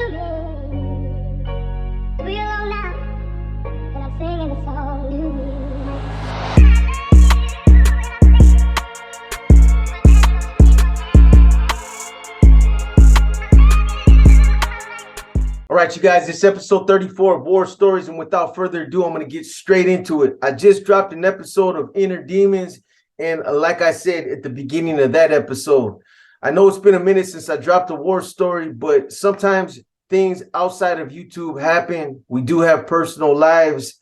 All right, you guys, it's episode 34 of War Stories, and without further ado, I'm going to get straight into it. I just dropped an episode of Inner Demons, and like I said at the beginning of that episode, I know it's been a minute since I dropped a war story, but sometimes things outside of YouTube happen. We do have personal lives,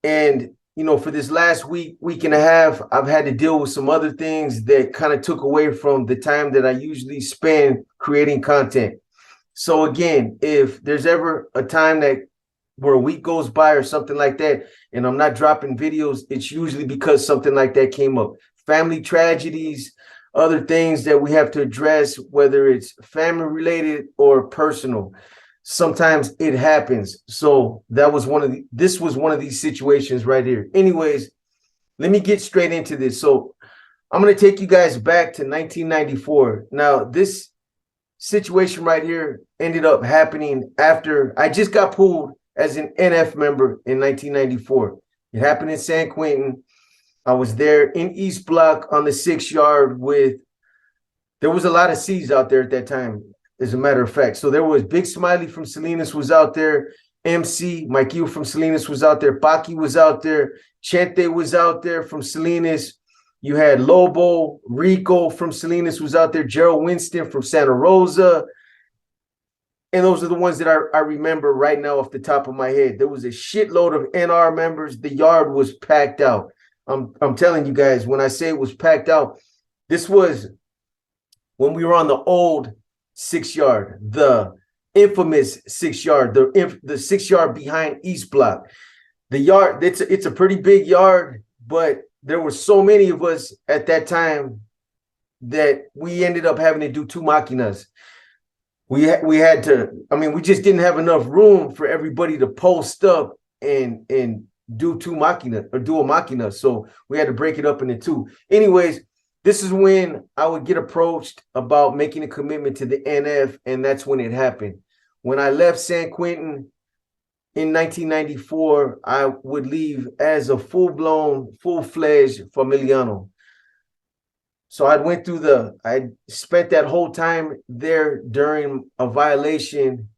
and you know, for this last week and a half, I've had to deal with some other things that kind of took away from the time that I usually spend creating content. So again, if there's ever a time that where a week goes by or something like that, and I'm not dropping videos, it's usually because something like that came up. Family tragedies, other things that we have to address, whether it's family related or personal. Sometimes it happens. So that was this was one of these situations right here. Anyways, let me get straight into this. So I'm going to take you guys back to 1994. Now, this situation right here ended up happening after I just got pulled as an NF member in 1994. It happened in San Quentin. I was there in East Block on the 6 yard there was a lot of C's out there at that time, as a matter of fact. So there was Big Smiley from Salinas was out there. MC, Mike Yu from Salinas was out there. Baki was out there. Chente was out there from Salinas. You had Lobo, Rico from Salinas was out there, Gerald Winston from Santa Rosa. And those are the ones that I remember right now off the top of my head. There was a shitload of NR members. The yard was packed out. I'm telling you guys, when I say it was packed out, this was when we were on the old 6 yard, the infamous 6 yard, the 6 yard behind East Block. The yard, it's a pretty big yard, but there were so many of us at that time that we ended up having to do two machinas. We had to, I mean, we just didn't have enough room for everybody to post up and do two machina or do a machina. So we had to break it up into two. Anyways, this is when I would get approached about making a commitment to the NF, and that's when it happened. When I left San Quentin in 1994, I would leave as a full-blown, full-fledged familiano. So I spent that whole time there during a violation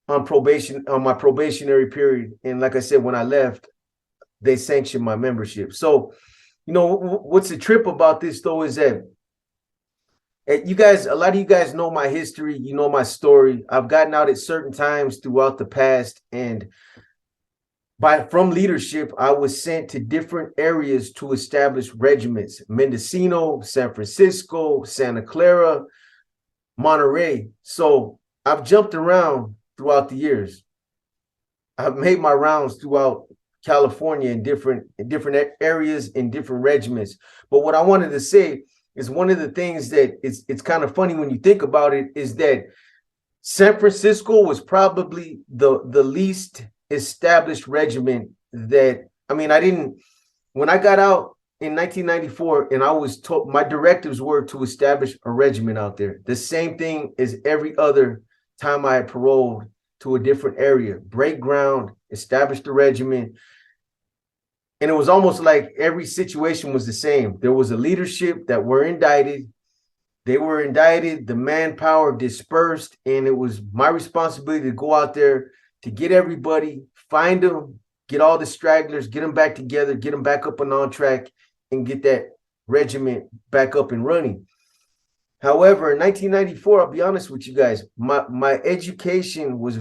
on probation, on my probationary period. And like I said, when I left, they sanctioned my membership. So, you know, what's the trip about this though is that you guys, a lot of you guys know my history, you know my story. I've gotten out at certain times throughout the past, and from leadership, I was sent to different areas to establish regiments: Mendocino, San Francisco, Santa Clara, Monterey. So I've jumped around throughout the years. I've made my rounds throughout California in different areas, in different regiments. But what I wanted to say is one of the things that it's kind of funny when you think about it is that San Francisco was probably the least established regiment that, I mean, when I got out in 1994 and I was told, my directives were to establish a regiment out there. The same thing as every other time I had paroled to a different area, break ground, establish the regiment. And it was almost like every situation was the same. There was a leadership that were indicted. They were indicted, the manpower dispersed, and it was my responsibility to go out there to get everybody, find them, get all the stragglers, get them back together, get them back up and on track, and get that regiment back up and running. However, in 1994, I'll be honest with you guys, my education was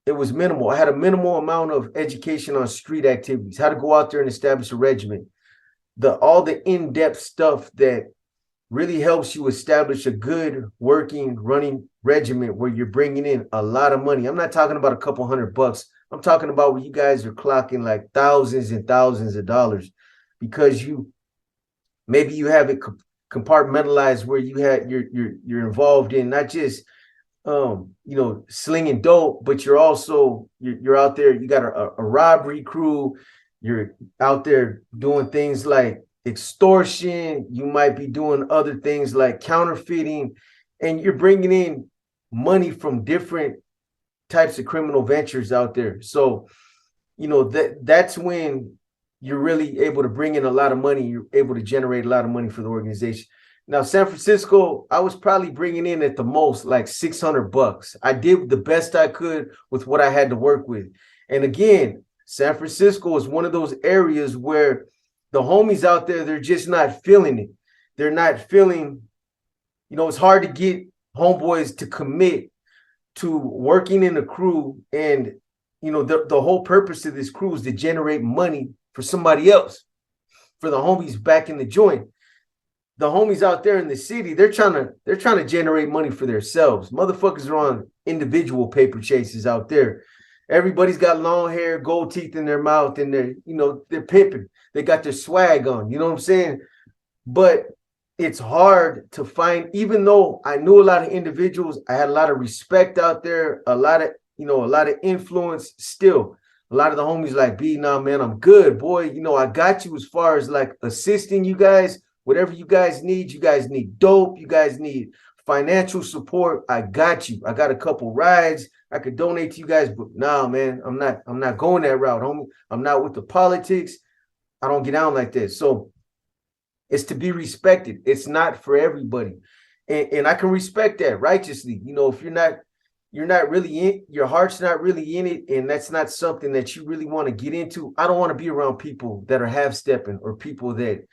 it was minimal. I had a minimal amount of education on street activities, how to go out there and establish a regiment. All the in-depth stuff that really helps you establish a good working, running regiment where you're bringing in a lot of money. I'm not talking about a couple $100. I'm talking about where you guys are clocking like thousands and thousands of dollars, because maybe you have it compartmentalized where you're involved in not just slinging dope, but you're also you're out there. You got a robbery crew. You're out there doing things like extortion. You might be doing other things like counterfeiting, and you're bringing in money from different types of criminal ventures out there. So, that's when you're really able to bring in a lot of money. You're able to generate a lot of money for the organization. Now, San Francisco, I was probably bringing in at the most like $600. I did the best I could with what I had to work with. And again, San Francisco is one of those areas where the homies out there, they're just not feeling it. They're not feeling, it's hard to get homeboys to commit to working in a crew. And, the whole purpose of this crew is to generate money for somebody else, for the homies back in the joint. The homies out there in the city, they're trying to generate money for themselves. Motherfuckers are on individual paper chases out there. Everybody's got long hair, gold teeth in their mouth, and they're pimping. They got their swag on, you know what I'm saying? But it's hard to find, even though I knew a lot of individuals, I had a lot of respect out there, a lot of influence. Still, a lot of the homies like, B, nah, man, I'm good, boy. I got you as far as like assisting you guys. Whatever you guys need dope, you guys need financial support, I got you. I got a couple rides I could donate to you guys, but nah, man, I'm not going that route, homie. I'm not with the politics. I don't get down like this. So it's to be respected. It's not for everybody. And I can respect that righteously. If you're not really in, your heart's not really in it, and that's not something that you really want to get into. I don't want to be around people that are half-stepping or people that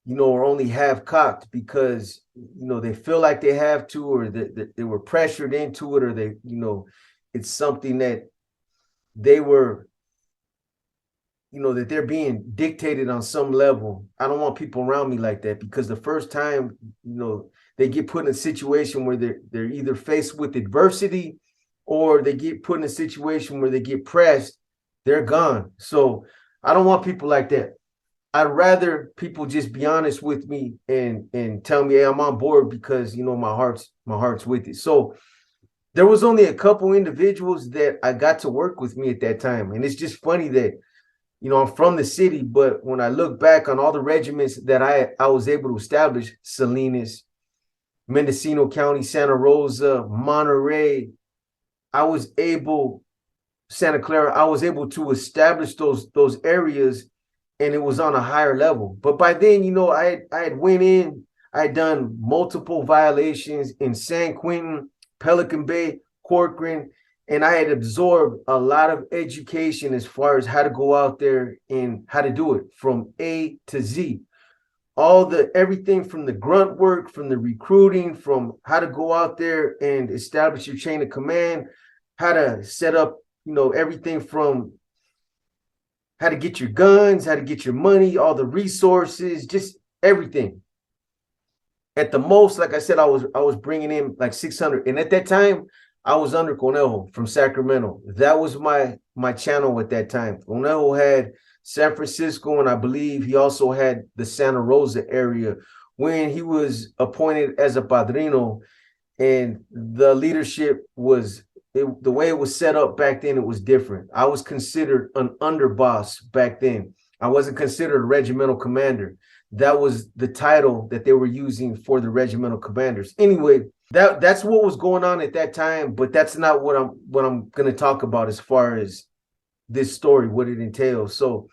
are only half cocked because, they feel like they have to, or that they were pressured into it, or they, it's something that they were, that they're being dictated on some level. I don't want people around me like that, because the first time, they get put in a situation where they're either faced with adversity, or they get put in a situation where they get pressed, they're gone. So I don't want people like that. I'd rather people just be honest with me and tell me, hey, I'm on board, because my heart's with it. So there was only a couple individuals that I got to work with me at that time. And it's just funny that, I'm from the city, but when I look back on all the regiments that I was able to establish, Salinas, Mendocino County, Santa Rosa, Monterey, Santa Clara, I was able to establish those areas, and it was on a higher level. But by then, I had went in, I had done multiple violations in San Quentin, Pelican Bay, Corcoran, and I had absorbed a lot of education as far as how to go out there and how to do it from A to Z. Everything from the grunt work, from the recruiting, from how to go out there and establish your chain of command, how to set up, everything from how to get your guns, how to get your money, all the resources, just everything. At the most, like I said, I was bringing in like 600. And at that time, I was under Conejo from Sacramento. That was my channel at that time. Conejo had San Francisco, and I believe he also had the Santa Rosa area. When he was appointed as a padrino, and the leadership was, the way it was set up back then, it was different. I was considered an underboss back then. I wasn't considered a regimental commander. That was the title that they were using for the regimental commanders. Anyway, that's what was going on at that time, but that's not what I'm going to talk about as far as this story, what it entails. So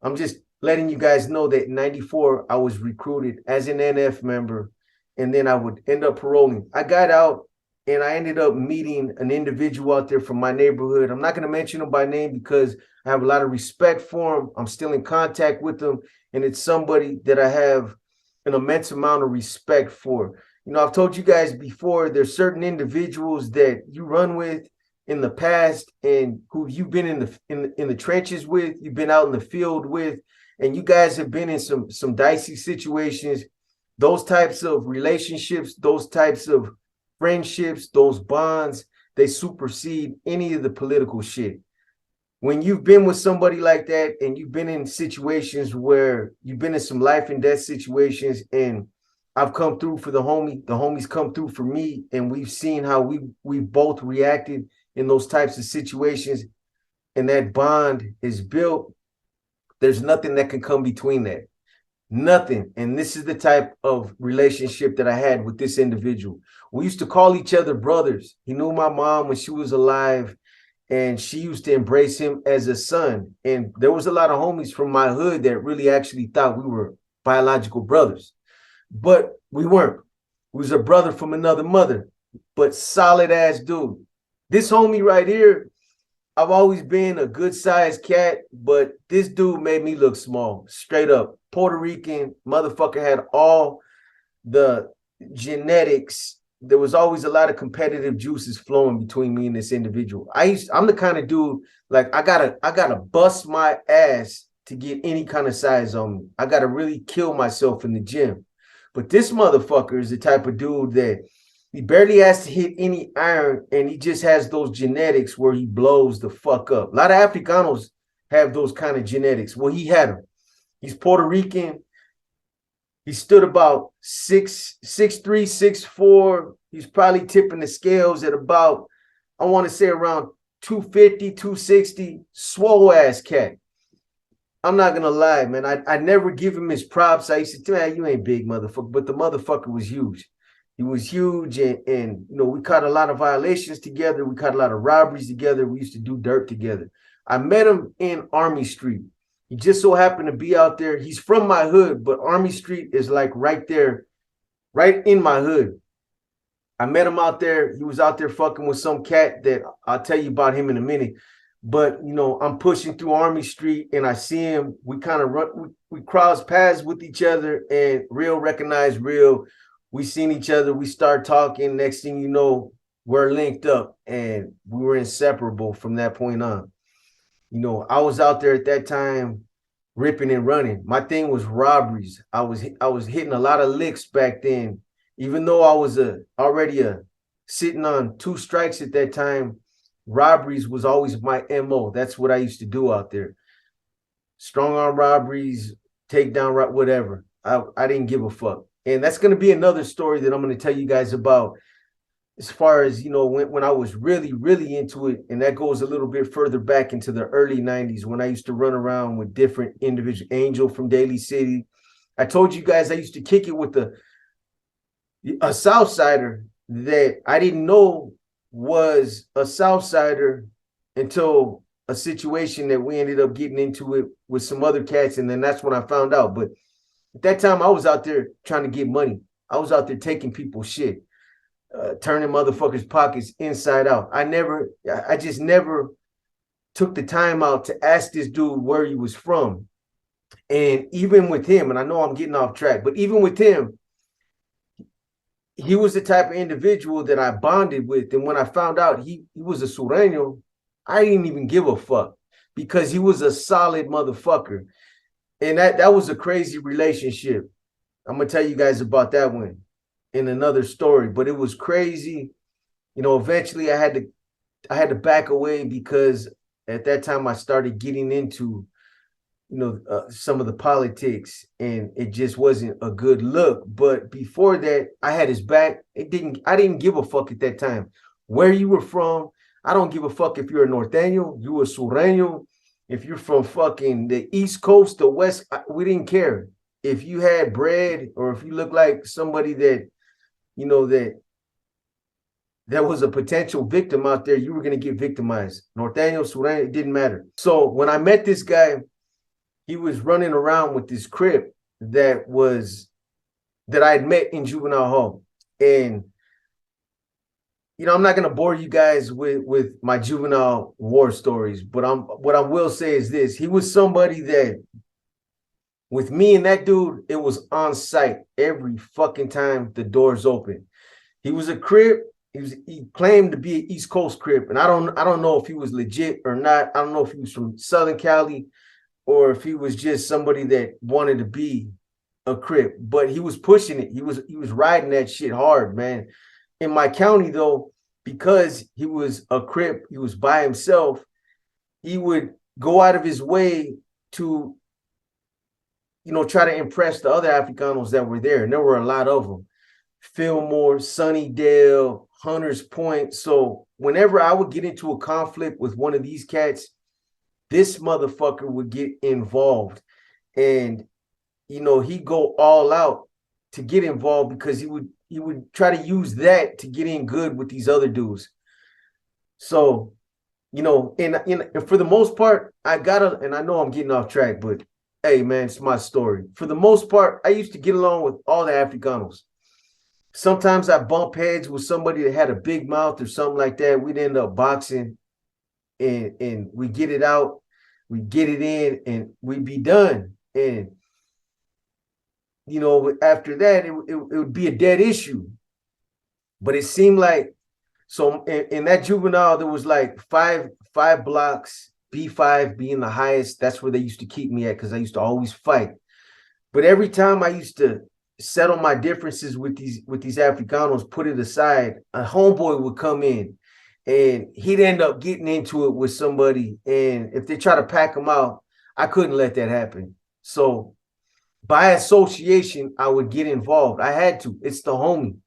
I'm just letting you guys know that in 94, I was recruited as an NF member, and then I would end up paroling. I got out, and I ended up meeting an individual out there from my neighborhood. I'm not going to mention him by name because I have a lot of respect for him. I'm still in contact with him, and it's somebody that I have an immense amount of respect for. I've told you guys before, there's certain individuals that you run with in the past, and who you've been in the trenches with, you've been out in the field with, and you guys have been in some dicey situations. Those types of relationships, those types of friendships, those bonds, they supersede any of the political shit. When you've been with somebody like that, and you've been in situations where you've been in some life and death situations, and I've come through for the homies come through for me, and we've seen how we both reacted in those types of situations, and that bond is built, there's nothing that can come between that. Nothing. And this is the type of relationship that I had with this individual. We used to call each other brothers. He knew my mom when she was alive, and she used to embrace him as a son. And there was a lot of homies from my hood that really actually thought we were biological brothers, but we weren't. We was a brother from another mother, but solid ass dude. This homie right here, I've always been a good sized cat, but this dude made me look small, straight up. Puerto Rican motherfucker, had all the genetics. There was always a lot of competitive juices flowing between me and this individual. I'm the kind of dude, like, I gotta bust my ass to get any kind of size on me. I gotta really kill myself in the gym. But this motherfucker is the type of dude that he barely has to hit any iron, and he just has those genetics where he blows the fuck up. A lot of Africanos have those kind of genetics. Well, he had them. He's Puerto Rican. He stood about 6'3", 6'4". He's probably tipping the scales at about, I want to say around 250, 260. Swole ass cat. I'm not gonna lie, man. I never give him his props. I used to tell him, you ain't big, motherfucker. But the motherfucker was huge. He was huge, and you know, we caught a lot of violations together. We caught a lot of robberies together. We used to do dirt together. I met him in Army Street. He just so happened to be out there. He's from my hood, but Army Street is like right there, right in my hood. I met him out there. He was out there fucking with some cat that I'll tell you about him in a minute. But, you know, I'm pushing through Army Street and I see him. We kind of run, we cross paths with each other, and real recognize real. We seen each other. We start talking. Next thing you know, we're linked up, and we were inseparable from that point on. You know, I was out there at that time ripping and running. My thing was robberies. I was hitting a lot of licks back then. Even though I was already sitting on 2 strikes at that time, robberies was always my MO. That's what I used to do out there. Strong arm robberies, takedown, whatever. I didn't give a fuck. And that's going to be another story that I'm going to tell you guys about, as far as, you know, when I was really, really into it. And that goes a little bit further back into the early 90s, when I used to run around with different individuals. Angel from Daly City. I told you guys I used to kick it with a Southsider that I didn't know was a Southsider until a situation that we ended up getting into it with some other cats. And then that's when I found out. But at that time, I was out there trying to get money. I was out there taking people's shit, turning motherfuckers' pockets inside out. I just never took the time out to ask this dude where he was from. And even with him, and I know I'm getting off track, but even with him, he was the type of individual that I bonded with. And when I found out he was a Sureño, I didn't even give a fuck, because he was a solid motherfucker. And that was a crazy relationship. I'm going to tell you guys about that one in another story, but it was crazy. You know, eventually I had to back away, because at that time I started getting into, you know, some of the politics, and it just wasn't a good look. But before that, I had his back. I didn't give a fuck at that time where you were from. I don't give a fuck if you're a Norteño, you a Sureño, if you're from fucking the East Coast, the West, we didn't care. If you had bread, or if you look like somebody that, you know, that was a potential victim out there, you were going to get victimized. Norteño, Sureño, it didn't matter. So when I met this guy, he was running around with this Crip that I had met in juvenile hall. And, you know, I'm not going to bore you guys with my juvenile war stories, but what I will say is this. He was somebody that, with me and that dude, it was on site every fucking time the doors open. He was a Crip. He claimed to be an East Coast Crip, and I don't know if he was legit or not. I don't know if he was from Southern Cali, or if he was just somebody that wanted to be a Crip, but he was pushing it. He was riding that shit hard, man. In my county, though, because he was a Crip, he was by himself, he would go out of his way to, you know, try to impress the other Africanos that were there. And there were a lot of them. Fillmore, Sunnydale, Hunters Point. So whenever I would get into a conflict with one of these cats, this motherfucker would get involved. And he'd go all out to get involved because he would try to use that to get in good with these other dudes. So, and for the most part, and I know I'm getting off track, but hey, man, it's my story. For the most part, I used to get along with all the Africanos. Sometimes I bump heads with somebody that had a big mouth or something like that. We'd end up boxing, and we get it out, we get it in, and we'd be done. And after that, it would be a dead issue. But it seemed like, so in that juvenile, there was like five blocks, B5 being the highest. That's where they used to keep me at because I used to always fight. But every time I used to settle my differences with these Africanos, put it aside, a homeboy would come in and he'd end up getting into it with somebody. And if they try to pack him out, I couldn't let that happen. So by association, I would get involved. I had to. It's the homie.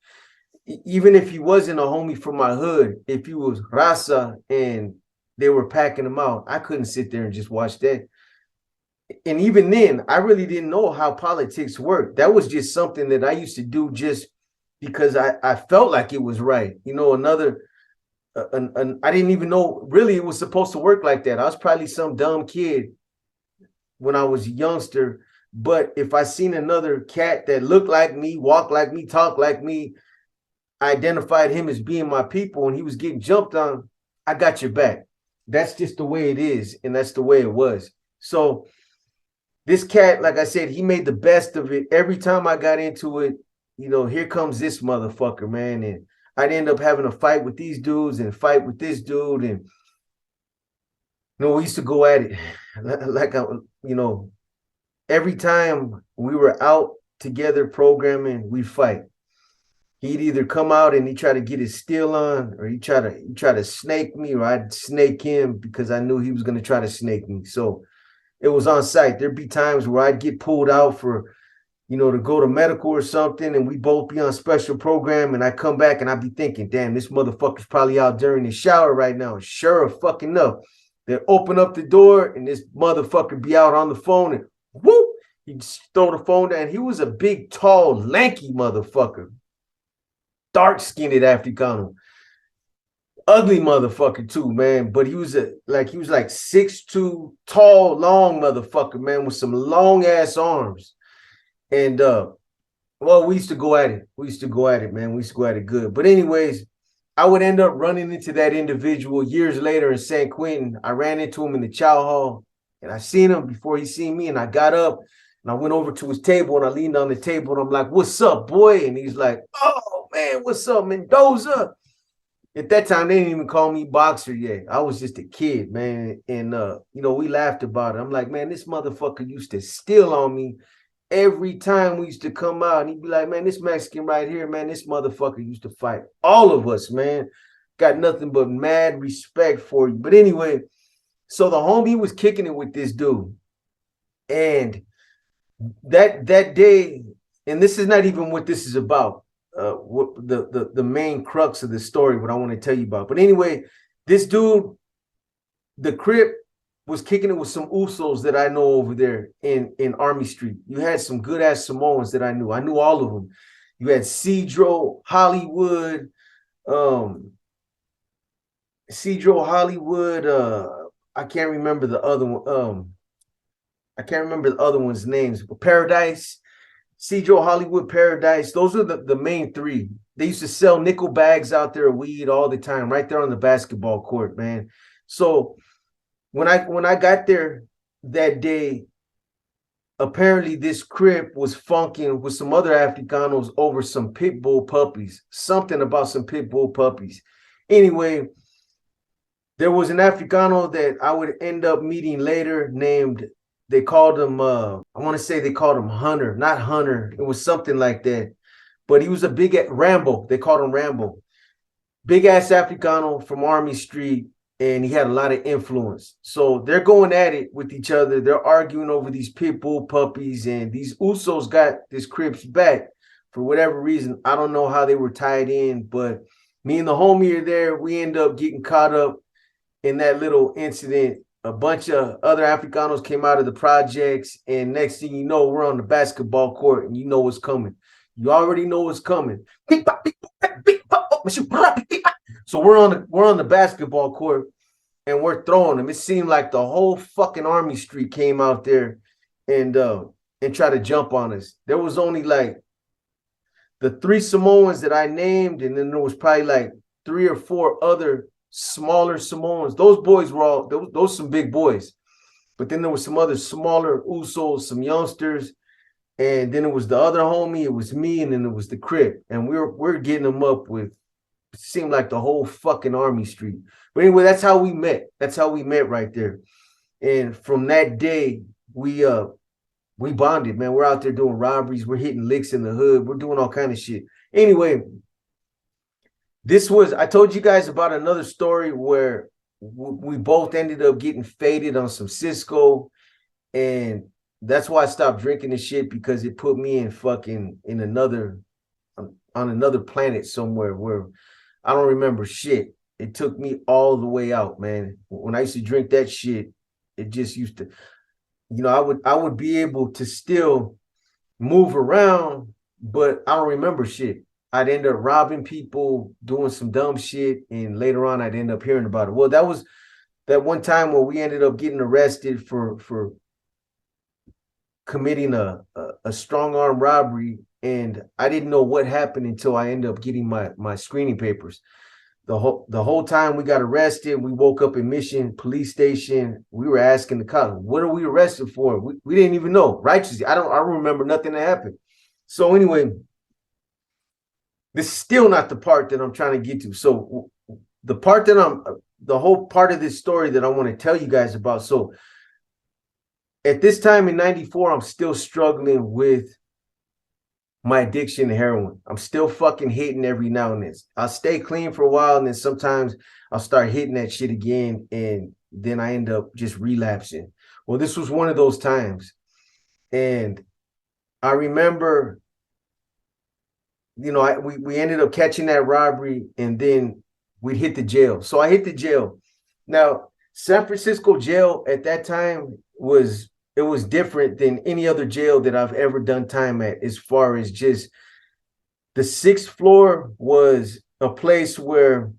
Even if he wasn't a homie from my hood, if he was Raza and they were packing him out, I couldn't sit there and just watch that. And even then, I really didn't know how politics worked. That was just something that I used to do just because I felt like it was right. I didn't even know really it was supposed to work like that. I was probably some dumb kid when I was a youngster. But if I seen another cat that looked like me, walked like me, talked like me, I identified him as being my people and he was getting jumped on, I got your back. That's just the way it is. And that's the way it was. So this cat, like I said, he made the best of it. Every time I got into it, here comes this motherfucker, man. And I'd end up having a fight with these dudes and fight with this dude. And, we used to go at it. Like, every time we were out together programming, we'd fight. He'd either come out and he try to get his steel on, or he try to snake me, or I'd snake him because I knew he was going to try to snake me. So it was on site. There'd be times where I'd get pulled out for, to go to medical or something, and we both be on special program, and I come back and I'd be thinking, damn, this motherfucker's probably out during the shower right now. Sure fucking enough, they open up the door and this motherfucker be out on the phone, and whoop, he'd throw the phone down. He was a big, tall, lanky motherfucker. Dark-skinned Africano. Ugly motherfucker too, man. But he was like 6'2", tall, long motherfucker, man, with some long ass arms. And we used to go at it. We used to go at it, man. We used to go at it good. But anyways, I would end up running into that individual years later in San Quentin. I ran into him in the chow hall, and I seen him before he seen me, and I got up and I went over to his table and I leaned on the table and I'm like, "What's up, boy?" And he's like, "Oh man, what's up, Mendoza?" At that time, they didn't even call me boxer yet. I was just a kid, man. And we laughed about it. I'm like, man, this motherfucker used to steal on me every time we used to come out. And he'd be like, man, this Mexican right here, man, this motherfucker used to fight all of us, man. Got nothing but mad respect for you. But anyway, so the homie was kicking it with this dude. And that day, and this is not even what this is about. What the main crux of the story, what I want to tell you about. But anyway, this dude, the Crip, was kicking it with some Usos that I know over there in Army Street. You had some good ass Samoans that I knew. I knew all of them. You had Cedro, Hollywood, I can't remember the other one. I can't remember the other one's names. But Paradise. Cedro, Hollywood, Paradise. Those are the main three. They used to sell nickel bags out there of weed all the time, right there on the basketball court, man. So when I got there that day, apparently this Crip was funking with some other Africanos over some pit bull puppies. Something about some pit bull puppies. Anyway, there was an Africano that I would end up meeting later named, they called him, I want to say they called him Hunter, not Hunter. It was something like that. But he was a big Rambo. They called him Rambo. Big ass Africano from Army Street, and he had a lot of influence. So they're going at it with each other. They're arguing over these pit bull puppies, and these Usos got this Crips back for whatever reason. I don't know how they were tied in, but me and the homie are there. We end up getting caught up in that little incident a bunch of other Africanos came out of the projects, and next thing you know, we're on the basketball court, and you know what's coming. You already know what's coming. So we're on the basketball court, and we're throwing them. It seemed like the whole fucking Army Street came out there and tried to jump on us. There was only like the 3 Samoans that I named, and then there was probably like 3 or 4 other smaller Samoans. Those boys were all those some big boys, but then there was some other smaller Usos, some youngsters, and then it was the other homie. It was me, and then it was the Crip, and we're getting them up with. It seemed like the whole fucking Army Street. But anyway, that's how we met. That's how we met right there. And from that day, we bonded, man. We're out there doing robberies. We're hitting licks in the hood. We're doing all kind of shit. Anyway, I told you guys about another story where we both ended up getting faded on some Cisco. And that's why I stopped drinking this shit, because it put me on another planet somewhere where I don't remember shit. It took me all the way out, man. When I used to drink that shit, it just used to, I would be able to still move around, but I don't remember shit. I'd end up robbing people, doing some dumb shit, and later on I'd end up hearing about it. Well, that was that one time where we ended up getting arrested for committing a strong arm robbery, and I didn't know what happened until I ended up getting my screening papers. The whole time we got arrested, we woke up in Mission Police Station. We were asking the cops, "What are we arrested for?" We didn't even know. Righteously, I don't remember nothing that happened. So anyway, this is still not the part that I'm trying to get to. So the whole part of this story that I want to tell you guys about. So at this time in 94, I'm still struggling with my addiction to heroin. I'm still fucking hitting every now and then. I'll stay clean for a while, and then sometimes I'll start hitting that shit again, and then I end up just relapsing. Well, this was one of those times. And I remember, we ended up catching that robbery, and then we'd hit the jail. So I hit the jail. Now, San Francisco jail at that time was different than any other jail that I've ever done time at, as far as just the 6th floor was a place where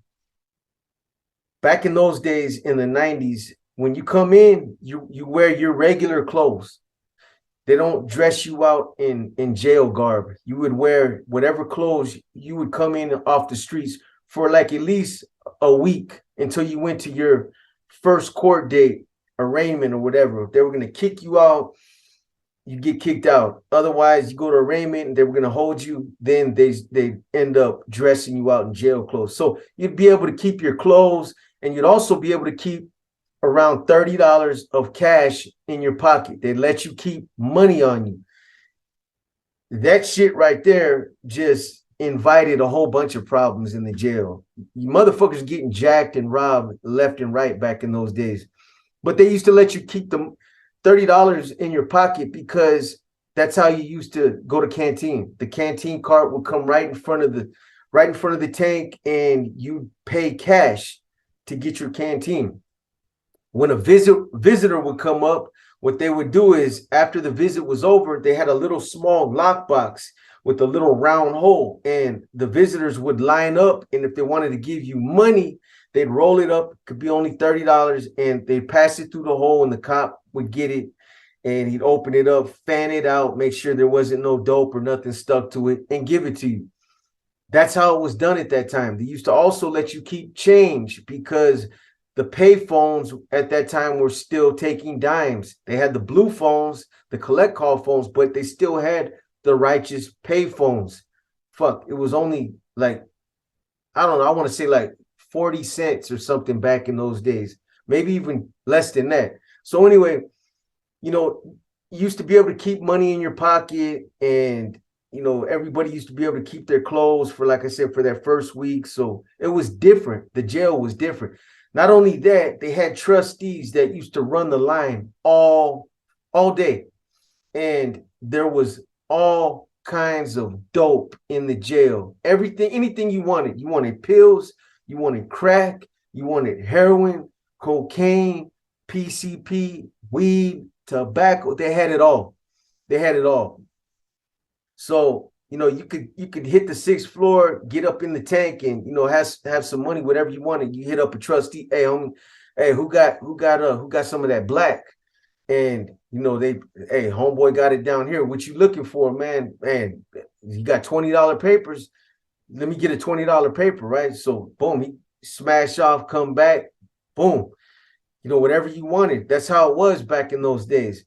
back in those days in the 90s, when you come in, you wear your regular clothes. They don't dress you out in jail garb. You would wear whatever clothes you would come in off the streets for like at least a week until you went to your first court date, arraignment or whatever. If they were going to kick you out, you get kicked out. Otherwise, you go to arraignment and they were going to hold you. Then they end up dressing you out in jail clothes. So you'd be able to keep your clothes, and you'd also be able to keep around $30 of cash in your pocket. They let you keep money on you. That shit right there just invited a whole bunch of problems in the jail. You motherfuckers getting jacked and robbed left and right back in those days. But they used to let you keep the $30 in your pocket, because that's how you used to go to canteen. The canteen cart would come right in front of the tank, and you pay cash to get your canteen. When a visitor would come up, what they would do is, after the visit was over, they had a little small lockbox with a little round hole, and the visitors would line up, and if they wanted to give you money, they'd roll it up. It could be only $30, and they'd pass it through the hole, and the cop would get it, and he'd open it up, fan it out, make sure there wasn't no dope or nothing stuck to it, and give it to you. That's how it was done at that time. They used to also let you keep change, because the pay phones at that time were still taking dimes. They had the blue phones, the collect call phones, but they still had the righteous pay phones. Fuck, it was only like, I don't know, I want to say like 40 cents or something back in those days, maybe even less than that. So anyway, you used to be able to keep money in your pocket, and everybody used to be able to keep their clothes for, like I said, for that first week. So it was different. The jail was different. Not only that, they had trustees that used to run the line all day, and there was all kinds of dope in the jail. Everything, anything you wanted. You wanted pills, you wanted crack, you wanted heroin, cocaine, PCP, weed, tobacco. They had it all. They had it all. So, you know, you could hit the 6th floor, get up in the tank, and you know, have some money, whatever you wanted. You hit up a trustee, hey homie, hey, who got some of that black? And you know, hey, homeboy got it down here. What you looking for, man? Man, you got $20 papers. Let me get a $20 paper, right? So boom, he smash off, come back, boom. You know, whatever you wanted. That's how it was back in those days.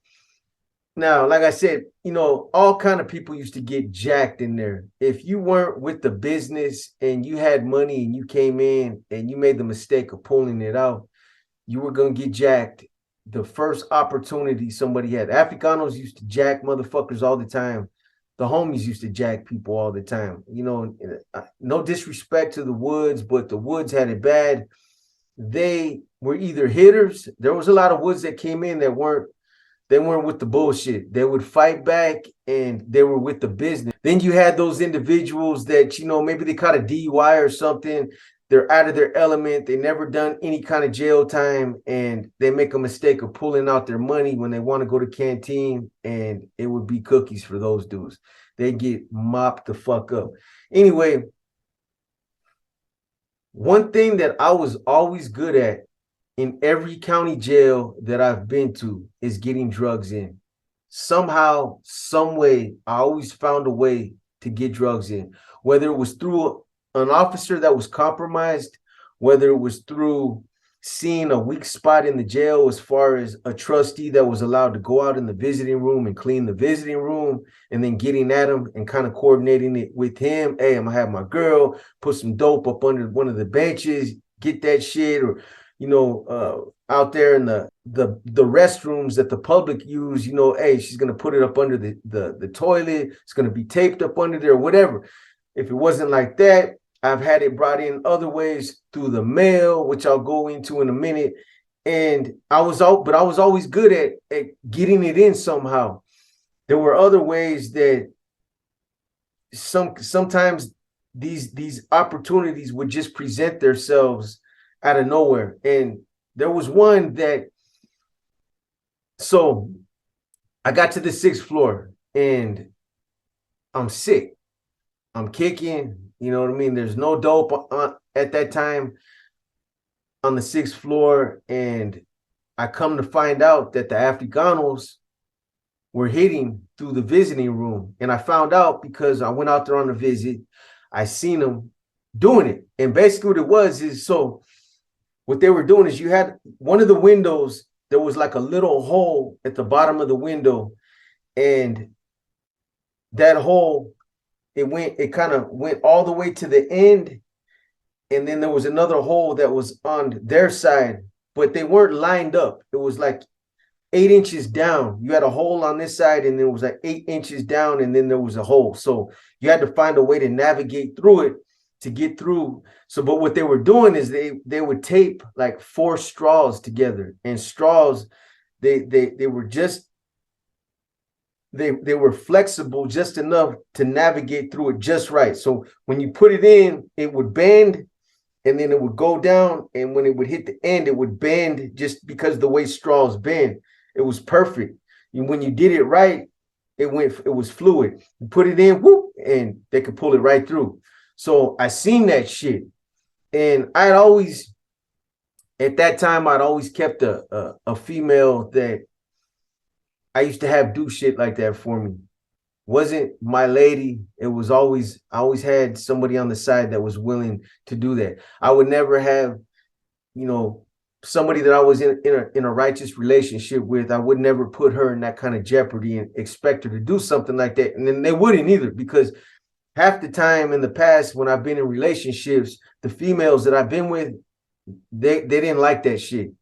Now, like I said, you know, all kind of people used to get jacked in there. If you weren't with the business and you had money and you came in and you made the mistake of pulling it out, you were going to get jacked the first opportunity somebody had. Africanos used to jack motherfuckers all the time. The homies used to jack people all the time. You know, no disrespect to the Woods, but the Woods had it bad. They were either hitters. There was a lot of Woods that came in that weren't with the bullshit. They would fight back and they were with the business. Then you had those individuals that, you know, maybe they caught a DUI or something. They're out of their element. They never done any kind of jail time, and they make a mistake of pulling out their money when they want to go to canteen, and it would be cookies for those dudes. They get mopped the fuck up. Anyway, one thing that I was always good at in every county jail that I've been to is getting drugs in. Somehow, some way, I always found a way to get drugs in, whether it was through an officer that was compromised, whether it was through seeing a weak spot in the jail as far as a trustee that was allowed to go out in the visiting room and clean the visiting room, and then getting at him and kind of coordinating it with him. Hey, I'm gonna have my girl put some dope up under one of the benches, get that shit, or you know, out there in the restrooms that the public use, you know, hey, she's gonna put it up under the toilet, it's gonna be taped up under there, whatever. If it wasn't like that, I've had it brought in other ways through the mail, which I'll go into in a minute. And I was always good at getting it in somehow. There were other ways that sometimes these opportunities would just present themselves out of nowhere. And there was one that, so I got to the 6th floor and I'm sick. I'm kicking, you know what I mean? There's no dope at that time on the 6th floor. And I come to find out that the Africanos were hitting through the visiting room. And I found out because I went out there on a visit. I seen them doing it. And basically what it was is, so what they were doing is, you had one of the windows, there was like a little hole at the bottom of the window. And that hole, it kind of went all the way to the end, and then there was another hole that was on their side, but they weren't lined up. It was like 8 inches down. You had a hole on this side, and it was like 8 inches down, and then there was a hole. So you had to find a way to navigate through it to get through. So, but what they were doing is they would tape like 4 straws together, and straws, they were just, they were flexible just enough to navigate through it just right. So when you put it in, it would bend, and then it would go down, and when it would hit the end, it would bend just because the way straws bend. It was perfect. And when you did it right, it was fluid. You put it in, whoop, and they could pull it right through. So I seen that shit, and I'd always, at that time, I'd always kept a female that I used to have do shit like that for me. Wasn't my lady. It was always, I always had somebody on the side that was willing to do that. I would never have, you know, somebody that I was in a righteous relationship with. I would never put her in that kind of jeopardy and expect her to do something like that. And then they wouldn't either, because half the time in the past when I've been in relationships, the females that I've been with, they didn't like that shit.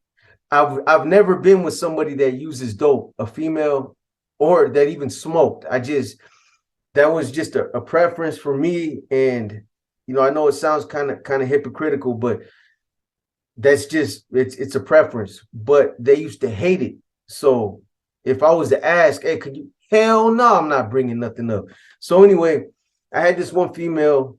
I've never been with somebody that uses dope, a female, or that even smoked. That was just a preference for me. And, you know, I know it sounds kind of hypocritical, but that's just, it's a preference. But they used to hate it. So if I was to ask, hey, could you, hell no, I'm not bringing nothing up. So anyway, I had this one female,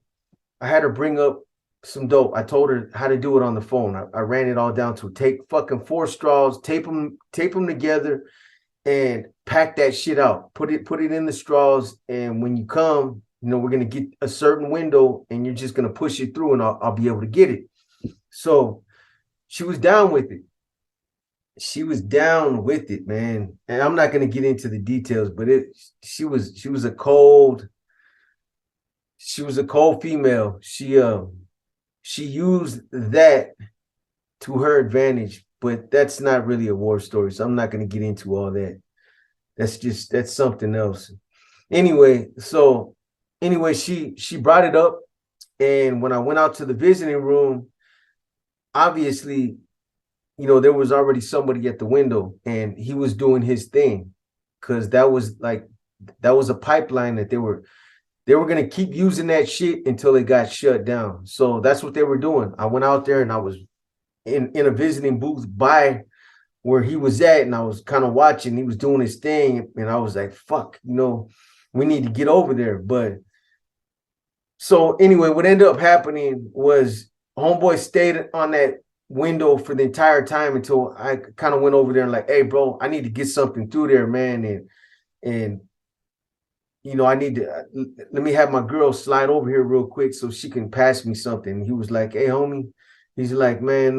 I had her bring up some dope. I told her how to do it on the phone. I ran it all down to take fucking 4 straws, tape them together, and pack that shit out. Put it in the straws, and when you come, we're gonna get a certain window, and you're just gonna push it through, and I'll be able to get it. So she was down with it. She was down with it, man. And I'm not gonna get into the details, but she was a cold female. She used that to her advantage, but that's not really a war story. So I'm not gonna get into all that. That's something else. Anyway, she brought it up, and when I went out to the visiting room, obviously, there was already somebody at the window, and he was doing his thing, because that was a pipeline that they were gonna keep using that shit until it got shut down. So that's what they were doing. I went out there, and I was in a visiting booth by where he was at, and I was kind of watching. He was doing his thing, and I was like, fuck, we need to get over there. But so anyway, what ended up happening was homeboy stayed on that window for the entire time until I kind of went over there and like, hey, bro, I need to get something through there, man. And I need to let me have my girl slide over here real quick so she can pass me something. And he was like, hey, homie, he's like, man,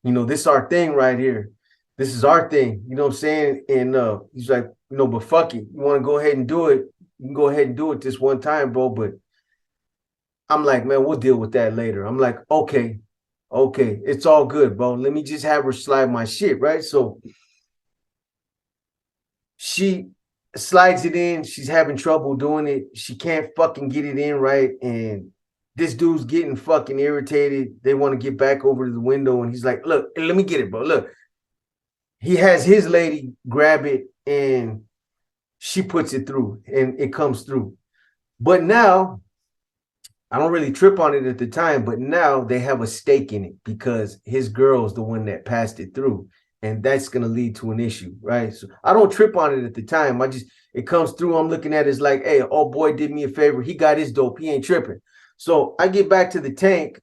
this is our thing right here. This is our thing. You know what I'm saying? And he's like, but fuck it. You want to go ahead and do it? You can go ahead and do it this one time, bro. But I'm like, man, we'll deal with that later. I'm like, okay, it's all good, bro. Let me just have her slide my shit, right? So she slides it in. She's having trouble doing it. She can't fucking get it in right. And this dude's getting fucking irritated. They want to get back over to the window. And he's like, look, let me get it, bro. Look. He has his lady grab it, and she puts it through, and it comes through. But now, I don't really trip on it at the time, but now they have a stake in it because his girl's the one that passed it through, and that's going to lead to an issue, right? So I don't trip on it at the time. It comes through. I'm looking at it as like, hey, old boy did me a favor. He got his dope. He ain't tripping. So I get back to the tank,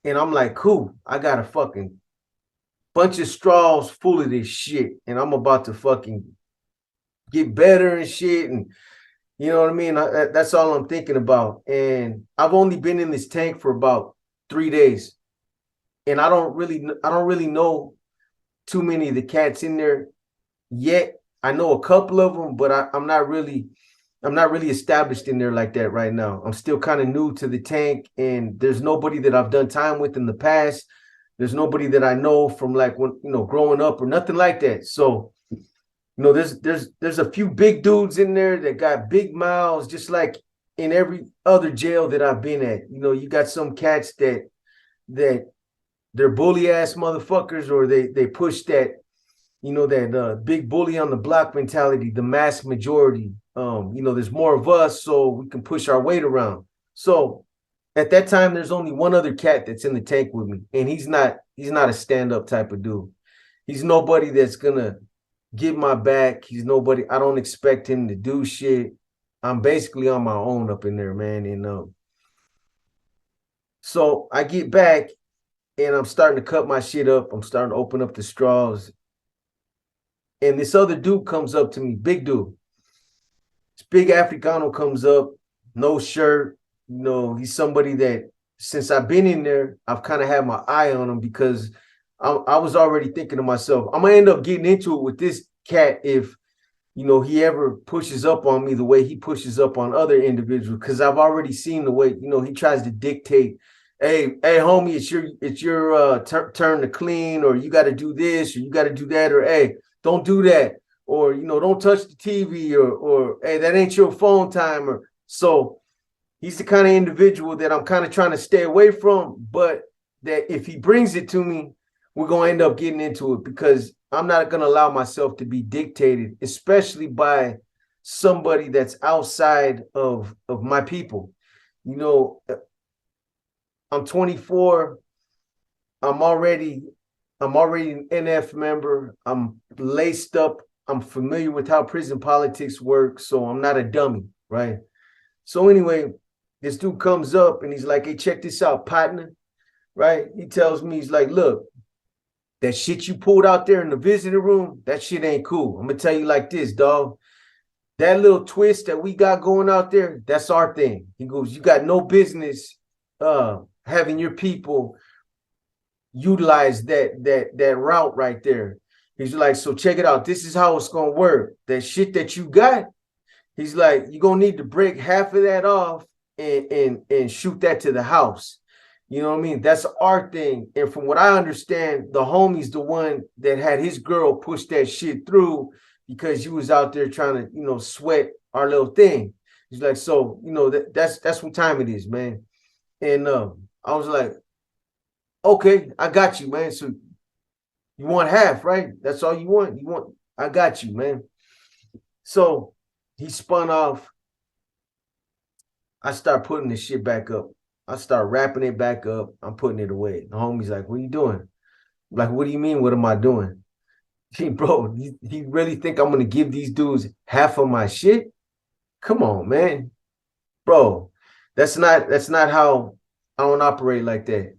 and I'm like, cool, I got a fucking bunch of straws full of this shit, and I'm about to fucking get better and shit, and you know what I mean? That's all I'm thinking about. And I've only been in this tank for about 3 days, and I don't really know too many of the cats in there yet. I know a couple of them, but I'm not really established in there like that right now. I'm still kind of new to the tank, and there's nobody that I've done time with in the past. There's nobody that I know from like when growing up or nothing like that. So there's a few big dudes in there that got big mouths, just like in every other jail that I've been at. You got some cats that they're bully ass motherfuckers, or they push that that big bully on the block mentality, the mass majority. There's more of us, so we can push our weight around. So at that time, there's only one other cat that's in the tank with me, and he's not a stand-up type of dude. He's nobody that's gonna get my back. He's nobody. I don't expect him to do shit. I'm basically on my own up in there, man. And so I get back, and I'm starting to cut my shit up. I'm starting to open up the straws, and this other dude comes up to me, big dude. This big Africano comes up, no shirt. He's somebody that since I've been in there, I've kind of had my eye on him, because I was already thinking to myself, I'm gonna end up getting into it with this cat if he ever pushes up on me the way he pushes up on other individuals, because I've already seen the way he tries to dictate, hey homie, it's your turn to clean, or you got to do this, or you got to do that, or hey, don't do that, or don't touch the TV, or hey, that ain't your phone time. Or so he's the kind of individual that I'm kind of trying to stay away from, but that if he brings it to me, we're going to end up getting into it, because I'm not going to allow myself to be dictated, especially by somebody that's outside of my people. I'm 24. I'm already an NF member. I'm laced up. I'm familiar with how prison politics work, so I'm not a dummy, right? So anyway, this dude comes up and he's like, hey, check this out, partner. Right? He tells me, he's like, look, that shit you pulled out there in the visitor room, that shit ain't cool. I'm gonna tell you like this, dog. That little twist that we got going out there, that's our thing. He goes, you got no business having your people utilize that route right there. He's like, so check it out. This is how it's gonna work. That shit that you got, he's like, you're gonna need to break half of that off and shoot that to the house. You know what I mean? That's our thing. And from what I understand, the homie's the one that had his girl push that shit through because you was out there trying to, sweat our little thing. He's like, so, that's what time it is, man. And I was like, okay, I got you, man. So you want half, right? That's all you want? I got you, man. So he spun off. I start putting this shit back up. I start wrapping it back up. I'm putting it away. The homie's like, what are you doing? I'm like, what do you mean? What am I doing? Bro, he really think I'm going to give these dudes half of my shit? Come on, man. Bro, that's not how I don't operate like that.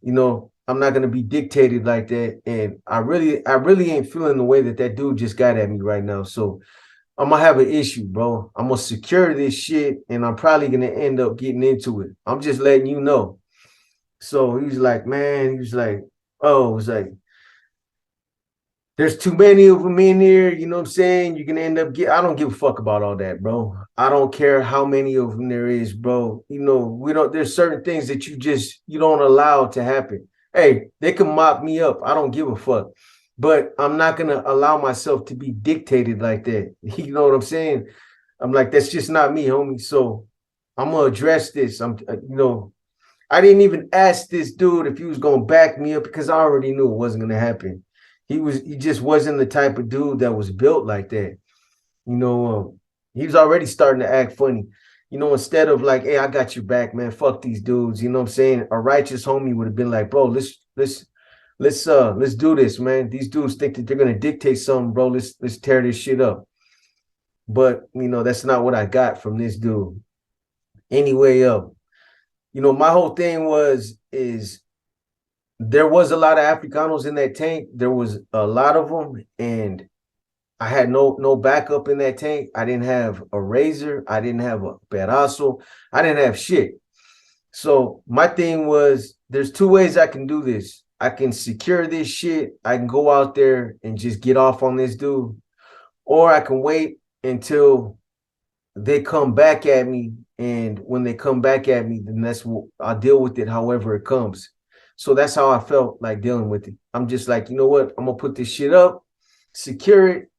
I'm not going to be dictated like that. And I really ain't feeling the way that dude just got at me right now. So I'm going to have an issue, bro. I'm going to secure this shit, and I'm probably going to end up getting into it. I'm just letting you know. So he was like, man, he was like, oh, it was like, there's too many of them in here. You know what I'm saying? You're going to end up I don't give a fuck about all that, bro. I don't care how many of them there is, bro. There's certain things that you don't allow to happen. Hey, they can mop me up. I don't give a fuck. But I'm not going to allow myself to be dictated like that. You know what I'm saying? I'm like, that's just not me, homie. So I'm going to address this. I didn't even ask this dude if he was going to back me up because I already knew it wasn't going to happen. He just wasn't the type of dude that was built like that. He was already starting to act funny. Instead of like, hey, I got your back, man. Fuck these dudes. You know what I'm saying? A righteous homie would have been like, bro, let's do this, man. These dudes think that they're gonna dictate something, bro. Let's tear this shit up. But that's not what I got from this dude. Anyway, my whole thing is there was a lot of Africanos in that tank. There was a lot of them, and I had no backup in that tank. I didn't have a razor. I didn't have a pedazo. I didn't have shit. So my thing was, there's two ways I can do this. I can secure this shit. I can go out there and just get off on this dude, or I can wait until they come back at me. And when they come back at me, then I'll deal with it however it comes. So that's how I felt like dealing with it. I'm just like, you know what? I'm going to put this shit up, secure it.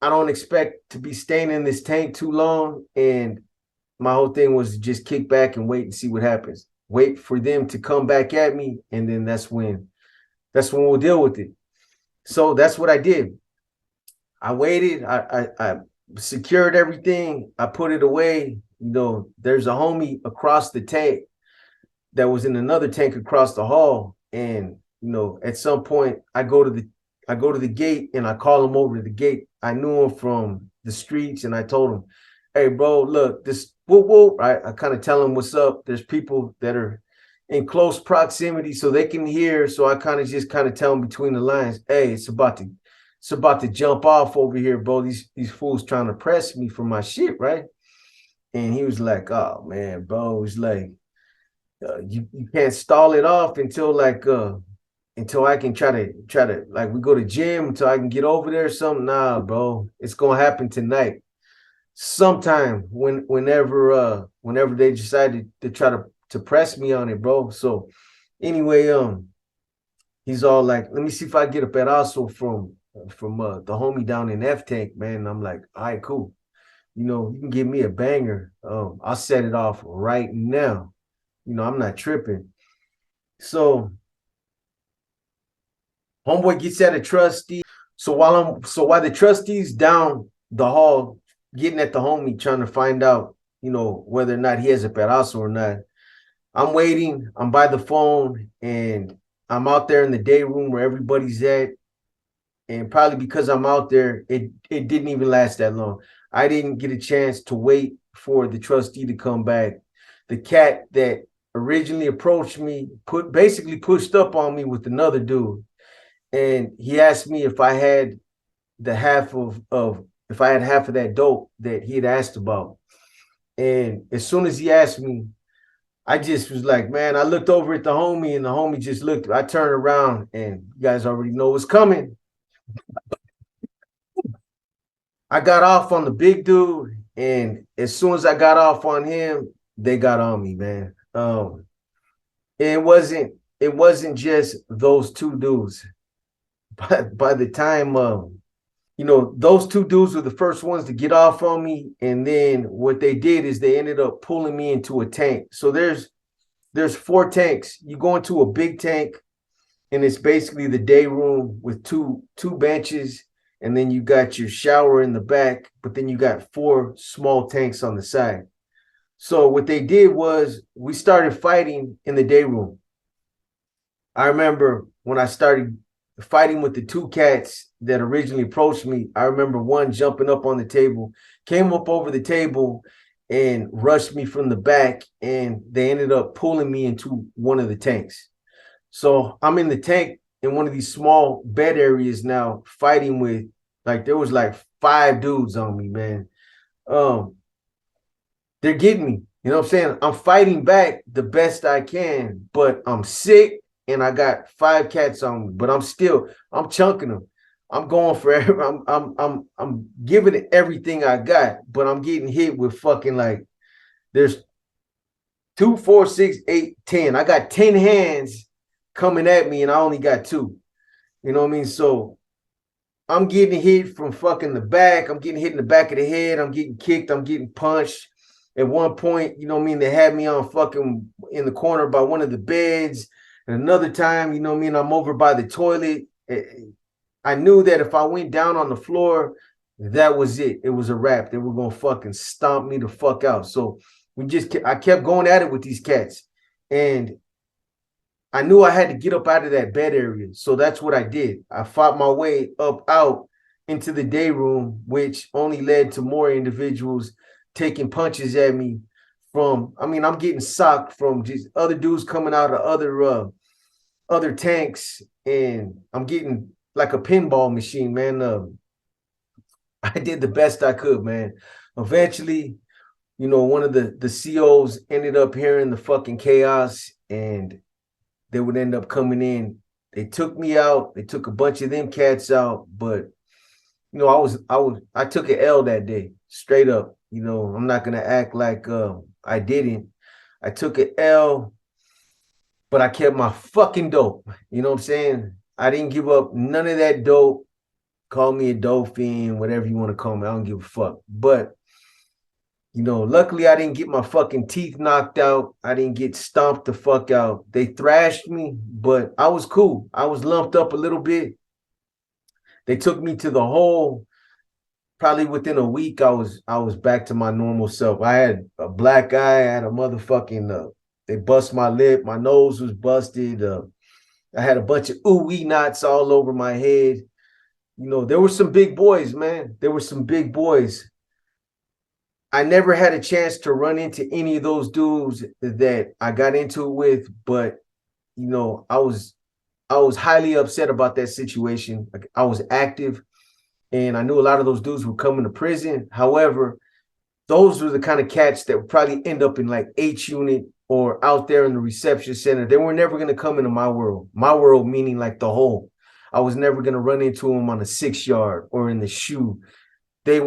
I don't expect to be staying in this tank too long. And my whole thing was to just kick back and wait and see what happens. Wait for them to come back at me. And then that's when we'll deal with it. So that's what I did. I waited. I secured everything. I put it away. There's a homie across the tank that was in another tank across the hall. And, at some point I go to the gate and I call him over to the gate. I knew him from the streets, and I told him, hey, bro, look, this right? I kind of tell him what's up. There's people that are in close proximity so they can hear. So I kind of tell them between the lines, hey, it's about to jump off over here, bro. These fools trying to press me for my shit, right? And he was like, oh man, bro. It's like, you can't stall it off until I can try to like, we go to gym until I can get over there or something. Nah, bro, it's gonna happen tonight. Sometime whenever they decided to try to press me on it, bro. So anyway, he's all like, let me see if I get a pedazo from the homie down in F tank, man. And I'm like, all right, cool. You can give me a banger. I'll set it off right now. I'm not tripping. So homeboy gets at a trustee. So while the trustee's down the hall getting at the homie, trying to find out, whether or not he has a pedazo or not, I'm waiting. I'm by the phone, and I'm out there in the day room where everybody's at. And probably because I'm out there, it didn't even last that long. I didn't get a chance to wait for the trustee to come back. the cat that originally approached me basically pushed up on me with another dude, and he asked me if I had the half of if I had half of that dope that he had asked about. And as soon as he asked me, I just was like, man, I looked over at the homie, and the homie just looked. I turned around, and you guys already know what's coming. I got off on the big dude, and as soon as I got off on him, they got on me, man. It wasn't just those two dudes. But by the time those two dudes were the first ones to get off on me, and then what they did is they ended up pulling me into a tank. So there's 4 tanks. You go into a big tank, and it's basically the day room with two benches, and then you got your shower in the back, but then you got 4 small tanks on the side. So what they did was we started fighting in the day room. I remember when I started fighting with the 2 cats that originally approached me, I remember one jumping up on the table, came up over the table and rushed me from the back, and they ended up pulling me into one of the tanks. So I'm in the tank in one of these small bed areas now, fighting with, like, there was like 5 dudes on me, man. They're getting me. You know what I'm saying? I'm fighting back the best I can, but I'm sick and I got 5 cats on me. But I'm chunking them. I'm going for I'm giving it everything I got, but I'm getting hit with fucking, like, there's 2, 4, 6, 8, 10. I got 10 hands coming at me, and I only got 2. You know what I mean? So I'm getting hit from fucking the back. I'm getting hit in the back of the head. I'm getting kicked. I'm getting punched. At one point, you know what I mean, they had me on fucking in the corner by one of the beds. And another time, you know what I mean, I'm over by the toilet. I knew that if I went down on the floor, that was it. It was a wrap. They were going to fucking stomp me the fuck out. So I kept going at it with these cats. And I knew I had to get up out of that bed area. So that's what I did. I fought my way up out into the day room, which only led to more individuals taking punches at me I'm getting socked from just other dudes coming out of other tanks, and I'm getting like a pinball machine, man. I did the best I could, man. Eventually, one of the COs ended up hearing the fucking chaos, and they would end up coming in. They took me out. They took a bunch of them cats out, but I took an L that day, straight up. I'm not gonna act like I didn't. I took an L, but I kept my fucking dope. You know what I'm saying? I didn't give up none of that dope. Call me a dope fiend, whatever you want to call me. I don't give a fuck. But luckily I didn't get my fucking teeth knocked out. I didn't get stomped the fuck out. They thrashed me, but I was cool. I was lumped up a little bit. They took me to the hole. Probably within a week, I was back to my normal self. I had a black eye. I had a motherfucking they bust my lip. My nose was busted. I had a bunch of ooh-wee knots all over my head. There were some big boys, man. There were some big boys. I never had a chance to run into any of those dudes that I got into it with, but I was highly upset about that situation. I was active, and I knew a lot of those dudes were coming to prison. However, those were the kind of cats that would probably end up in like H unit or out there in the reception center. They were never going to come into my world. My world meaning like the hole. I was never going to run into them on a 6-yard or in the shoe. They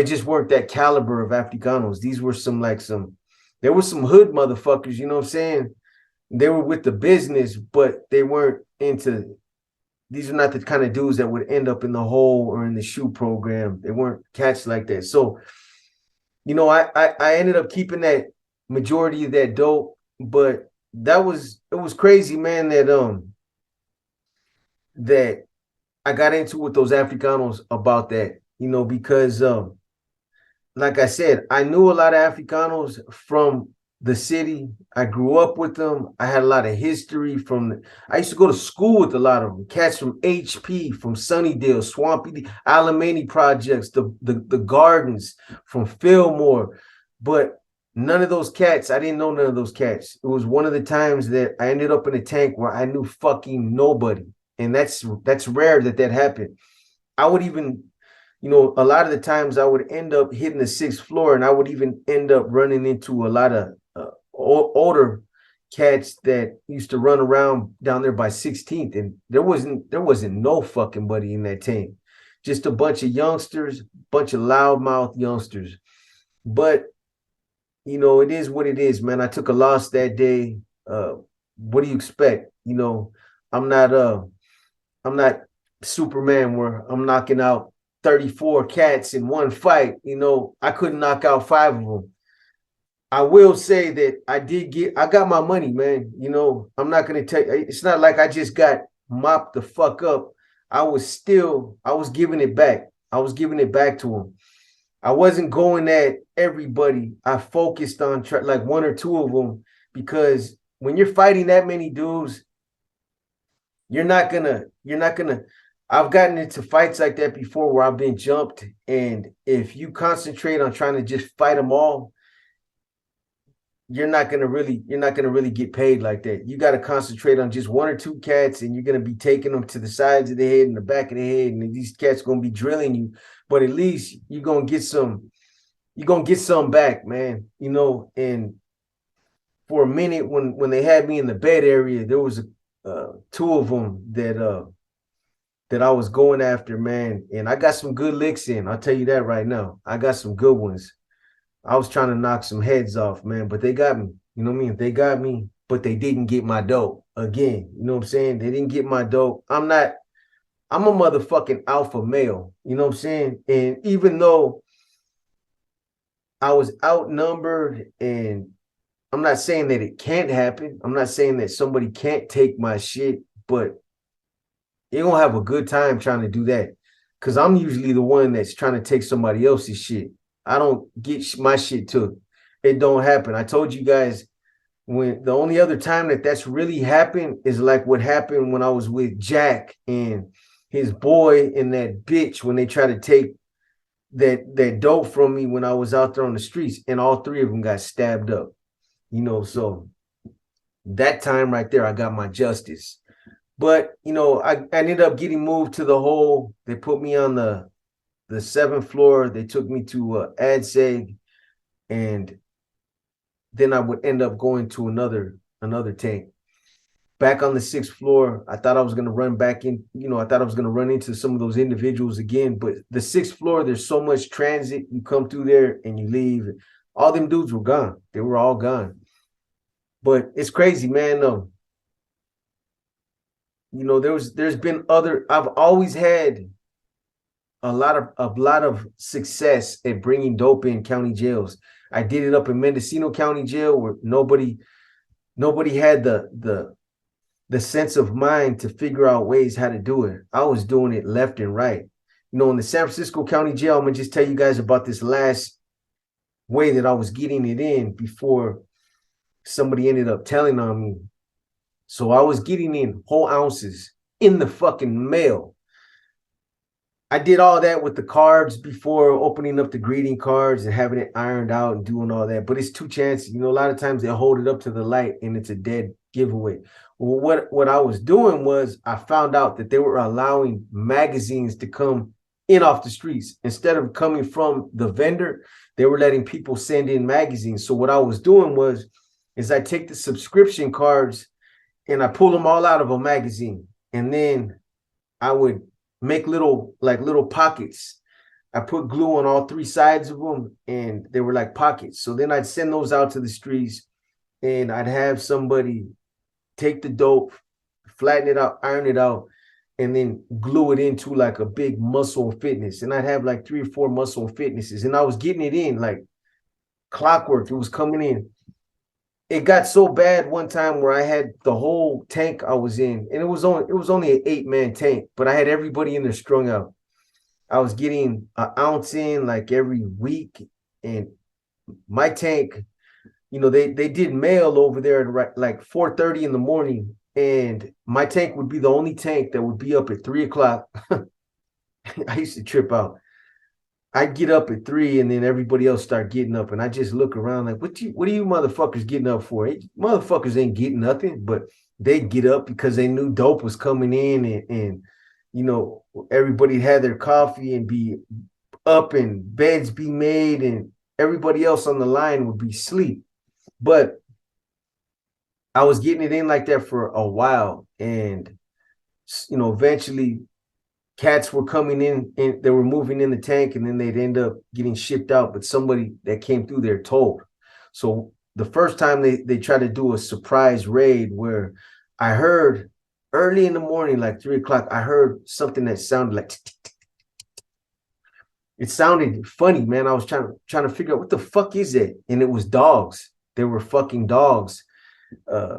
just weren't that caliber of Africanos. These were there were some hood motherfuckers, you know what I'm saying? They were with the business, but they weren't these are not the kind of dudes that would end up in the hole or in the shoe program. They weren't cats like that. So, I ended up keeping that majority of that dope, but it was crazy, man, that I got into with those Africanos about that, because like I said, I knew a lot of Africanos from the city. I grew up with them. I had a lot of history I used to go to school with a lot of them. Cats from HP, from Sunnydale, Swampy, Alamany projects, the gardens from Fillmore. But None of those cats, I didn't know none of those cats. It was one of the times that I ended up in a tank where I knew fucking nobody. And that's rare that that happened. I would even, a lot of the times I would end up hitting the sixth floor, and I would even end up running into a lot of older cats that used to run around down there by 16th, and there wasn't no fucking buddy in that tank. Just a bunch of youngsters, bunch of loudmouth youngsters. But it is what it is, man. I took a loss that day. What do you expect? I'm not I'm not Superman where I'm knocking out 34 cats in one fight. I couldn't knock out 5 of them. I will say that I got my money, man. I'm not gonna take it's not like I just got mopped the fuck up. I was giving it back. I was giving it back to them. I wasn't going at everybody. I focused on like one or two of them, because when you're fighting that many dudes, you're not gonna I've gotten into fights like that before where I've been jumped, and if you concentrate on trying to just fight them all, you're not gonna really get paid like that. You got to concentrate on just one or two cats, and you're gonna be taking them to the sides of the head and the back of the head, and these cats gonna be drilling you. But at least you're gonna get some back, man. And for a minute, when they had me in the bed area, there was two of them that I was going after, man. And I got some good licks in. I'll tell you that right now. I got some good ones. I was trying to knock some heads off, man, but they got me. You know what I mean? They got me, but they didn't get my dope. Again, you know what I'm saying? They didn't get my dope. I'm a motherfucking alpha male. You know what I'm saying? And even though I was outnumbered, and I'm not saying that it can't happen. I'm not saying that somebody can't take my shit, but you're gonna have a good time trying to do that. Cause I'm usually the one that's trying to take somebody else's shit. I don't get my shit took. It don't happen. I told you guys, when the only other time that that's really happened is like what happened when I was with Jack and his boy and that bitch, when they tried to take that dope from me when I was out there on the streets, and all 3 of them got stabbed up. So that time right there, I got my justice. But I ended up getting moved to the hole. They put me on the 7th floor. They took me to ADSEG, and then I would end up going to another tank. Back on the 6th floor, I thought I was gonna run back in. I thought I was gonna run into some of those individuals again. But the 6th floor, there's so much transit. You come through there and you leave. All them dudes were gone. They were all gone. But it's crazy, man. There's been other. I've always had a lot of success at bringing dope in county jails. I did it up in Mendocino County Jail, where nobody had the sense of mind to figure out ways how to do it. I was doing it left and right. In the San Francisco County Jail, I'm gonna just tell you guys about this last way that I was getting it in before somebody ended up telling on me. So I was getting in whole ounces in the fucking mail. I did all that with the cards before opening up the greeting cards and having it ironed out and doing all that. But it's 2 chances. A lot of times they hold it up to the light and it's a dead giveaway. Well, what I was doing was I found out that they were allowing magazines to come in off the streets. Instead of coming from the vendor, they were letting people send in magazines. So what I was doing is I take the subscription cards and I pull them all out of a magazine. And then I would make little pockets. I put glue on all 3 sides of them, and they were like pockets. So then I'd send those out to the streets, and I'd have somebody take the dope, flatten it out, iron it out, and then glue it into like a big Muscle Fitness. And I'd have like 3 or 4 Muscle Fitnesses, and I was getting it in like clockwork. It was coming in. It got so bad one time where I had the whole tank I was in, and it was only an 8-man tank, but I had everybody in there strung out. I was getting an ounce in like every week, and my tank, they did mail over there at like 4:30 in the morning, and my tank would be the only tank that would be up at 3 o'clock. I used to trip out. I get up at 3 and then everybody else start getting up. And I just look around like, what are you motherfuckers getting up for? Motherfuckers ain't getting nothing, but they get up because they knew dope was coming in and you know, everybody had their coffee and be up and beds be made and everybody else on the line would be asleep. But I was getting it in like that for a while. And, you know, eventually cats were coming in and they were moving in the tank and then they'd end up getting shipped out. But somebody that came through there told. So the first time they tried to do a surprise raid where I heard early in the morning, like 3 o'clock, I heard something that sounded like it sounded funny, man. I was trying to figure out what the fuck is it, and it was dogs. They were fucking dogs, uh,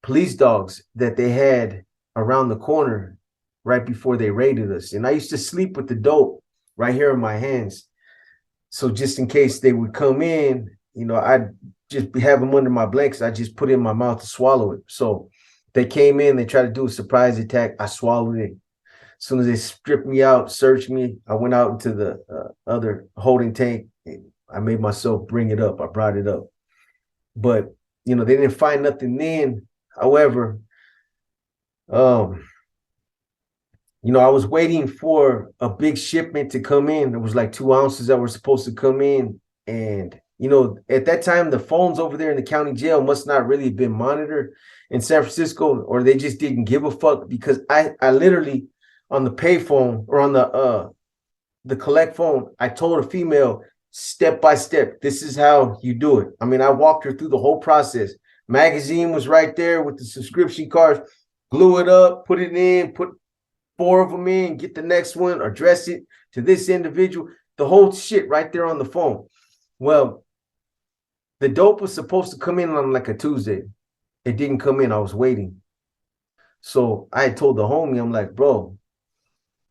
police dogs that they had around the corner right before they raided us. And I used to sleep with the dope right here in my hands, so just in case they would come in, you know, I'd just have them under my blankets. I just put it in my mouth to swallow it. So they came in, they tried to do a surprise attack. I swallowed it. As soon as they stripped me out, searched me, I went out into the other holding tank. I made myself bring it up. I brought it up. But, you know, they didn't find nothing then. However, you know, I was waiting for a big shipment to come in. It was like 2 ounces that were supposed to come in. And, you know, at that time, the phones over there in the county jail must not really have been monitored in San Francisco, or they just didn't give a fuck, because I literally on the pay phone or on the collect phone, I told a female step by step, this is how you do it. I mean, I walked her through the whole process. Magazine was right there with the subscription cards. Glue it up, put it in, put 4 of them in, get the next one, address it to this individual, the whole shit right there on the phone. Well, the dope was supposed to come in on like a Tuesday. It didn't come in. I was waiting. So I had told the homie, I'm like, bro,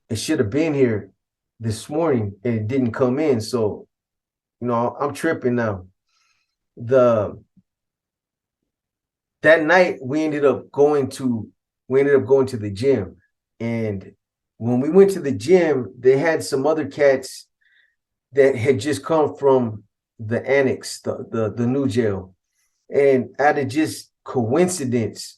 it should have been here this morning and it didn't come in. So, you know, I'm tripping now. That night we ended up going to the gym. And when we went to the gym, they had some other cats that had just come from the annex, the new jail. And out of just coincidence,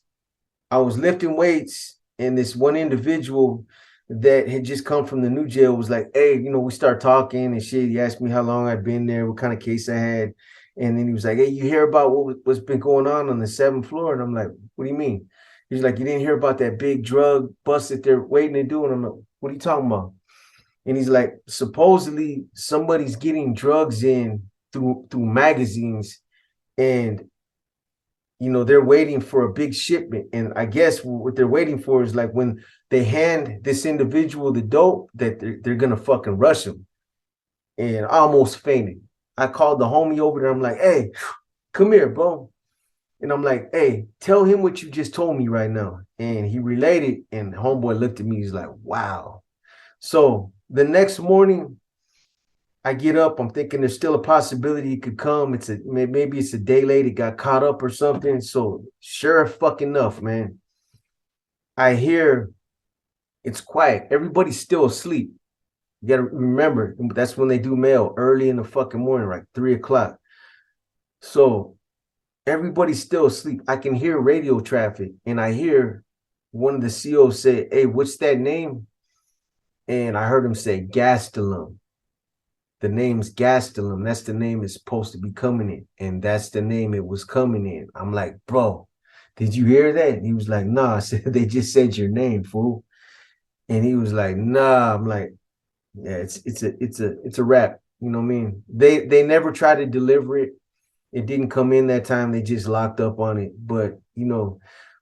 I was lifting weights, and this one individual that had just come from the new jail was like, hey, you know, we start talking and shit. He asked me how long I'd been there, what kind of case I had. And then he was like, hey, you hear about what's been going on the 7th floor? And I'm like, what do you mean? He's like, you didn't hear about that big drug bust that they're waiting to do? And I'm like, what are you talking about? And he's like, supposedly somebody's getting drugs in through magazines, and you know, they're waiting for a big shipment. And I guess what they're waiting for is like when they hand this individual the dope, that they're gonna fucking rush him. And I almost fainted. I called the homie over there. I'm like, hey, come here, bro. And I'm like, hey, tell him what you just told me right now. And he relayed it, and homeboy looked at me. He's like, wow. So the next morning, I get up, I'm thinking there's still a possibility it could come. Maybe it's a day late, it got caught up or something. So sure fucking enough, man, I hear it's quiet. Everybody's still asleep. You gotta remember, that's when they do mail, early in the fucking morning, like 3 o'clock. So everybody's still asleep. I can hear radio traffic, and I hear one of the COs say, hey, what's that name? And I heard him say Gastelum. The name's Gastelum. That's the name it's supposed to be coming in. And that's the name it was coming in. I'm like, bro, did you hear that? And he was like, nah. I said, they just said your name, fool. And he was like, nah. I'm like, yeah, it's a wrap. You know what I mean? They never tried to deliver it. It didn't come in that time. They just locked up on it. But, you know,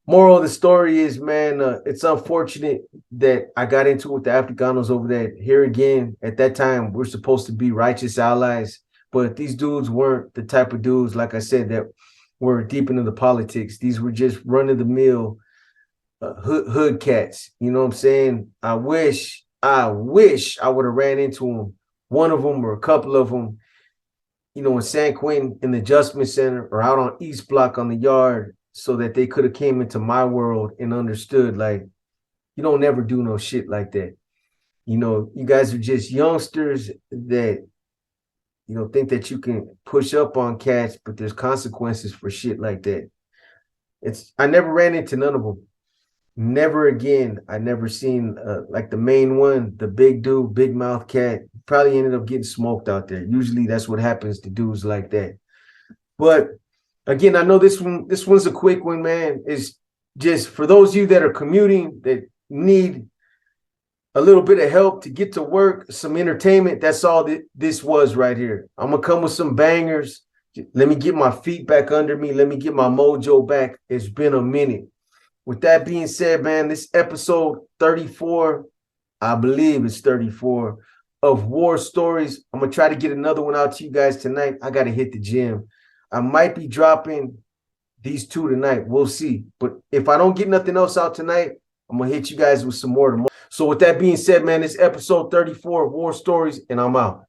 moral of the story is, man, it's unfortunate that I got into it with the Africanos over there. Here again, at that time, we're supposed to be righteous allies, but these dudes weren't the type of dudes, like I said, that were deep into the politics. These were just run-of-the-mill hood cats. You know what I'm saying? I wish I would have ran into them, one of them or a couple of them, you know, in San Quentin in the Adjustment Center or out on East Block on the yard, so that they could have came into my world and understood, like, you don't never do no shit like that. You know, you guys are just youngsters that, you know, think that you can push up on cats, but there's consequences for shit like that. I never ran into none of them. Never again. I never seen like the main one, the big dude, big mouth cat. Probably ended up getting smoked out there. Usually that's what happens to dudes like that. But again, I know this one's a quick one, man. It's just for those of you that are commuting that need a little bit of help to get to work, some entertainment. That's all that this was right here. I'm gonna come with some bangers. Let me get my feet back under me. Let me get my mojo back. It's been a minute. With that being said, man, this episode 34, I believe it's 34 of War Stories. I'm gonna try to get another one out to you guys tonight. I gotta hit the gym. I might be dropping these two tonight. We'll see. But if I don't get nothing else out tonight, I'm gonna hit you guys with some more tomorrow. So with that being said, man, this episode 34 of War Stories, and I'm out.